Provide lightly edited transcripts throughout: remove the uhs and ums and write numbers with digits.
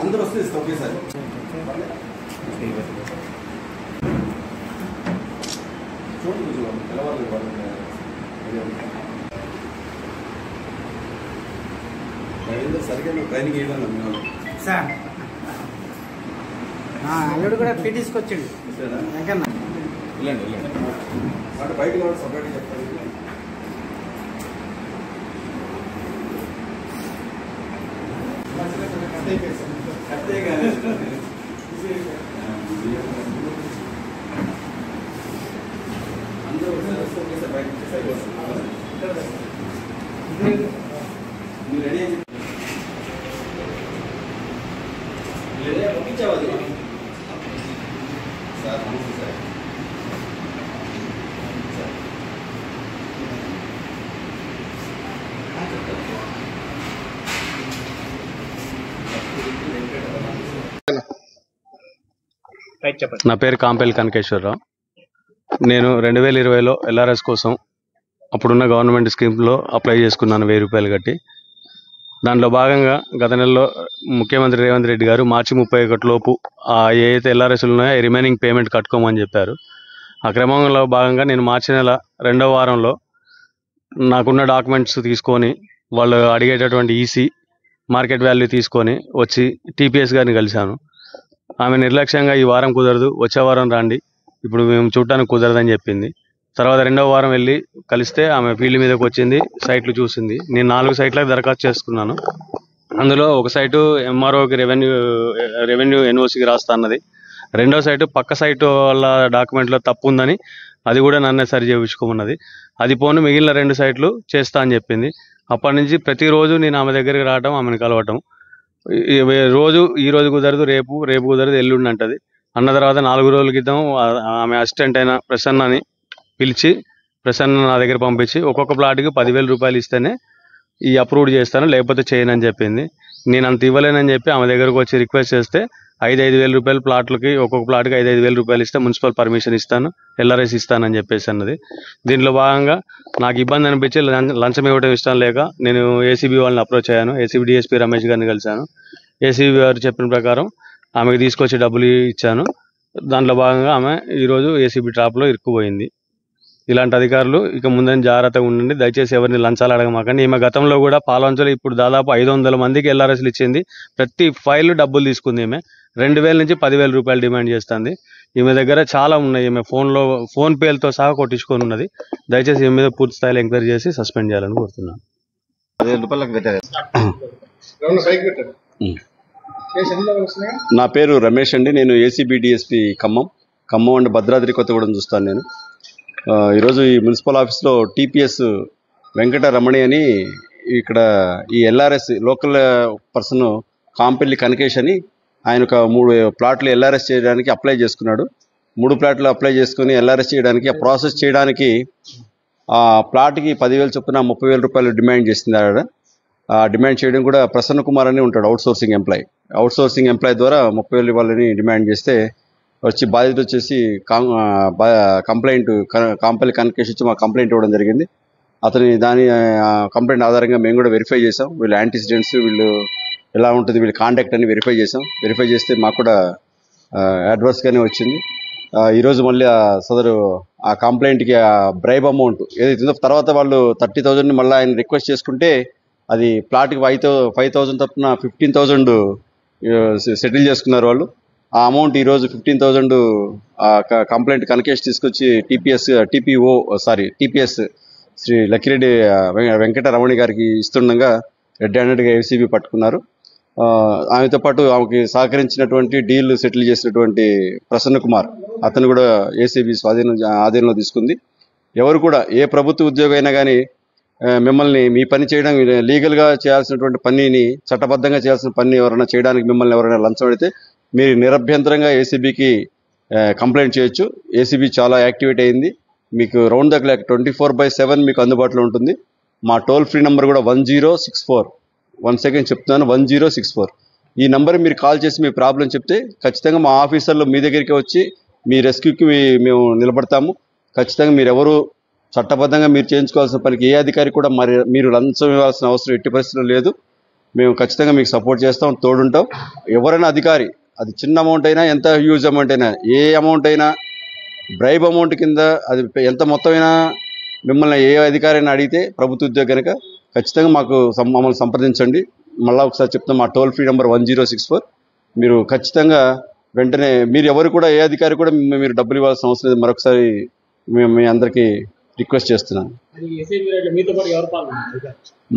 అందరూ వస్తే ఇస్తాం ఒకేసారి. చూడండి కొంచెం తెల్లవారు సరిగ్గా ట్రైనింగ్ వేయడం సార్ అల్లుడు కూడా ఫీ తీసుకొచ్చిండు వెంకన్న. వెళ్ళండి అంటే బయట కూడా సపరేట్గా చెప్తాను. అందరూ బయట మీరు రెడీ పంపించావు అది సార్. నమస్తే సార్. నా పేరు కాంపల్లి కనకేశ్వరరావు. నేను 2020లో LRS కోసం అప్పుడున్న గవర్నమెంట్ స్కీమ్లో అప్లై చేసుకున్నాను 1000 రూపాయలు కట్టి. దాంట్లో భాగంగా గత నెలలో ముఖ్యమంత్రి రేవంత్ రెడ్డి గారు మార్చి 31 లోపు ఏదైతే LRSలు ఉన్నాయో రిమైనింగ్ పేమెంట్ కట్టుకోమని చెప్పారు. ఆ క్రమంలో భాగంగా నేను మార్చి నెల 2వ వారంలో నాకున్న డాక్యుమెంట్స్ తీసుకొని వాళ్ళు అడిగేటటువంటి ఈసీ మార్కెట్ వాల్యూ తీసుకొని వచ్చి టీపీఎస్ గారిని కలిశాను. ఆమె నిర్లక్ష్యంగా ఈ వారం కుదరదు, వచ్చే వారం రండి, ఇప్పుడు మేము చూడటానికి కుదరదని చెప్పింది. తర్వాత 2వ వారం వెళ్ళి కలిస్తే ఆమె ఫీల్డ్ మీదకి వచ్చింది, సైట్లు చూసింది. నేను 4 సైట్లకు దరఖాస్తు చేసుకున్నాను. అందులో ఒక సైటు ఎంఆర్ఓకి రెవెన్యూ ఎన్ఓసికి రాస్తా అన్నది. 2వ సైటు పక్క సైటు వాళ్ళ డాక్యుమెంట్లో తప్పు ఉందని అది కూడా నన్నే సరి చేయించుకోమన్నది. అది పోను మిగిలిన 2 సైట్లు చేస్తా అని చెప్పింది. అప్పటి నుంచి ప్రతిరోజు నేను ఆమె దగ్గరికి రావటం, ఆమెను కలవటం. రోజు ఈ రోజు కుదరదు, రేపు కుదరదు, ఎల్లుండి అంటది. అన్న తర్వాత 4 రోజుల క్రితం ఆమె అసిస్టెంట్ అయిన ప్రసన్నని పిలిచి ప్రసన్న నా దగ్గర పంపించి ఒక్కొక్క ప్లాట్కి 10,000 రూపాయలు ఇస్తేనే ఈ అప్రూవ్ చేస్తాను, లేకపోతే చేయనని చెప్పింది. నేను అంత ఇవ్వలేనని చెప్పి ఆమె దగ్గరకు వచ్చి రిక్వెస్ట్ చేస్తే 5,000 రూపాయలు ప్లాట్లకి ఒక్కొక్క ప్లాట్కి 5,000 రూపాయలు ఇస్తే మున్సిపల్ పర్మిషన్ ఇస్తాను, LRS ఇస్తానని చెప్పేసి అన్నది. దీంట్లో భాగంగా నాకు ఇబ్బంది అనిపించి లంచం ఇవ్వడం ఇష్టం లేక నేను ఏసీబీ వాళ్ళని అప్రోచ్ అయ్యాను. ఏసీబీ డిఎస్పీ రమేష్ గారిని కలిశాను. ఏసీబీ గారు చెప్పిన ప్రకారం ఆమెకు తీసుకొచ్చి డబ్బులు ఇచ్చాను. దాంట్లో భాగంగా ఆమె ఈరోజు ఏసీబీ ట్రాప్లో ఇరుక్కుపోయింది. ఇలాంటి అధికారులు ఇక ముందని జాగ్రత్తగా ఉండండి, దయచేసి ఎవరిని లంచాలు అడగమాకండి. ఈమె గతంలో కూడా పాలవంచలు ఇప్పుడు దాదాపు 500 మందికి LRSలు ఇచ్చింది. ప్రతి ఫైల్ డబ్బులు తీసుకుంది. ఈమె 2,000 నుంచి 10,000 రూపాయలు డిమాండ్ చేస్తుంది. ఈమె దగ్గర చాలా ఉన్నాయి. ఈమె ఫోన్ పేలతో సహా కొట్టించుకొని ఉన్నది. దయచేసి ఈమె మీద పూర్తి స్థాయిలో ఎంక్వైరీ చేసి సస్పెండ్ చేయాలని కోరుతున్నాను. నా పేరు రమేష్ అండి. నేను ACB DSP Khammam and Bhadradri Kothagudem చూస్తాను. నేను ఈరోజు ఈ మున్సిపల్ ఆఫీస్లో టీపీఎస్ వెంకటరమణి అని ఇక్కడ ఈ LRS local person Kampalli Kanakesh అని ఆయన ఒక 3 ప్లాట్లు LRS చేయడానికి అప్లై చేసుకున్నాడు. 3 ప్లాట్లు అప్లై చేసుకుని LRS చేయడానికి ఆ ప్రాసెస్ చేయడానికి ఆ ప్లాట్కి 10,000 చొప్పున 30,000 రూపాయలు డిమాండ్ చేసింది. ఆడ డిమాండ్ చేయడం కూడా ప్రసన్న కుమార్ అని ఉంటాడు, అవుట్సోర్సింగ్ ఎంప్లాయ్ ద్వారా 30,000 ఇవ్వాలని డిమాండ్ చేస్తే వచ్చి బాధితుడు వచ్చేసి కంప్లైంట్ కాంపల్లి కనకేష్ వచ్చి మా కంప్లైంట్ ఇవ్వడం జరిగింది. అతని కంప్లైంట్ ఆధారంగా మేము కూడా వెరిఫై చేసాం. వీళ్ళు యాంటీసిడెంట్స్, వీళ్ళు ఎలా ఉంటుంది, వీళ్ళ కాంటాక్ట్ అని వెరిఫై చేసాం. వెరిఫై చేస్తే మాకు కూడా అడ్వర్స్గానే వచ్చింది. ఈరోజు మళ్ళీ సదరు ఆ కంప్లైంట్కి ఆ బ్రైబ్ అమౌంట్ ఏదైతుందో తర్వాత వాళ్ళు 30,000 మళ్ళీ ఆయన రిక్వెస్ట్ చేసుకుంటే అది ప్లాట్కి 5,000 తప్పున 15,000 సెటిల్ చేసుకున్నారు వాళ్ళు. ఆ అమౌంట్ ఈరోజు 15,000 కంప్లైంట్ కనకేష్ తీసుకొచ్చి టీపీఎస్ శ్రీ లక్కిరెడ్డి వెంకటరమణి గారికి ఇస్తుండగా రెడ్ హ్యాండెడ్గా ఏసీబీ పట్టుకున్నారు. ఆమెతో పాటు ఆమెకి సహకరించినటువంటి డీల్ సెటిల్ చేసినటువంటి ప్రసన్న కుమార్ అతను కూడా ఏసీబీ ఆధీనంలో తీసుకుంది. ఎవరు కూడా ఏ ప్రభుత్వ ఉద్యోగం అయినా కానీ మిమ్మల్ని మీ పని చేయడం లీగల్గా చేయాల్సినటువంటి పనిని, చట్టబద్ధంగా చేయాల్సిన పని ఎవరైనా చేయడానికి మిమ్మల్ని ఎవరైనా లంచం అడిగితే మీరు నిరభ్యంతరంగా ఏసీబీకి కంప్లైంట్ చేయొచ్చు. ఏసీబీ చాలా యాక్టివేట్ అయింది. మీకు రౌండ్ ద క్లాక్ 24/7 మీకు అందుబాటులో ఉంటుంది. మా టోల్ ఫ్రీ నెంబర్ కూడా 1064. 1 సెకండ్ చెప్తున్నాను, 1064. ఈ నెంబర్ మీరు కాల్ చేసి మీ ప్రాబ్లం చెప్తే ఖచ్చితంగా మా ఆఫీసర్లు మీ దగ్గరికి వచ్చి మీ రెస్క్యూకి మేము నిలబడతాము. ఖచ్చితంగా మీరెవరు చట్టబద్ధంగా మీరు చేయించుకోవాల్సిన పనికి ఏ అధికారి కూడా మీరు లంచం ఇవ్వాల్సిన అవసరం ఎట్టి పరిస్థితుల్లో లేదు. మేము ఖచ్చితంగా మీకు సపోర్ట్ చేస్తాం, తోడుంటాం. ఎవరైనా అధికారి, అది చిన్న అమౌంట్ అయినా, ఎంత హ్యూజ్ అమౌంట్ అయినా, ఏ అమౌంట్ అయినా, బ్రైబ్ అమౌంట్ కింద అది ఎంత మొత్తమైనా మిమ్మల్ని ఏ అధికారి అయినా అడిగితే ప్రభుత్వ ఉద్యోగి కనుక ఖచ్చితంగా మమ్మల్ని సంప్రదించండి. మళ్ళీ ఒకసారి చెప్తాం, మా టోల్ ఫ్రీ నెంబర్ 1064. మీరు ఖచ్చితంగా వెంటనే మీరు ఎవరు కూడా ఏ అధికారి కూడా మీరు డబ్బులు ఇవ్వాల్సిన అవసరం లేదు. మరొకసారి మీ అందరికీ రిక్వెస్ట్ చేస్తున్నాను.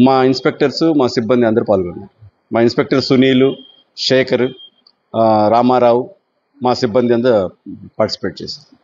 మా ఇన్స్పెక్టర్స్, మా సిబ్బంది అందరూ పాల్గొన్నారు. మా ఇన్స్పెక్టర్ సునీలు, శేఖర్, రామారావు, మా సిబ్బంది అందరూ పార్టిసిపేట్ చేశారు.